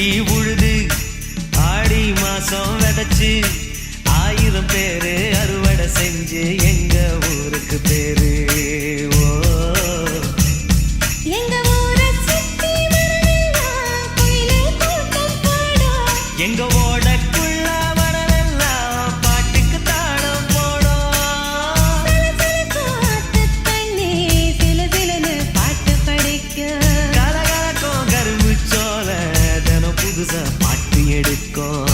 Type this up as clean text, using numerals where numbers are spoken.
அள்ளி உழுது ஆடி மாசம் விதைச்சு 1000 பேரு அறுவடை செஞ்சு எங்க ஊருக்கு பேரு. ஓ எங்க ஊரை சுத்தி வரலாம் குயிலே கூட்டம் பாடும். எங்க ஓடக்குள்ள வரவெல்லாம் பாட்டுக்கு தாளம் போடும். சலசலக்கும் ஆத்துத் தண்ணி சிலுசிலுன்னு பாட்டு படிக்கும். கலகலக்கும் கரும்பு சோலை தினம் புதுசா பாட்டு எடுக்கும்.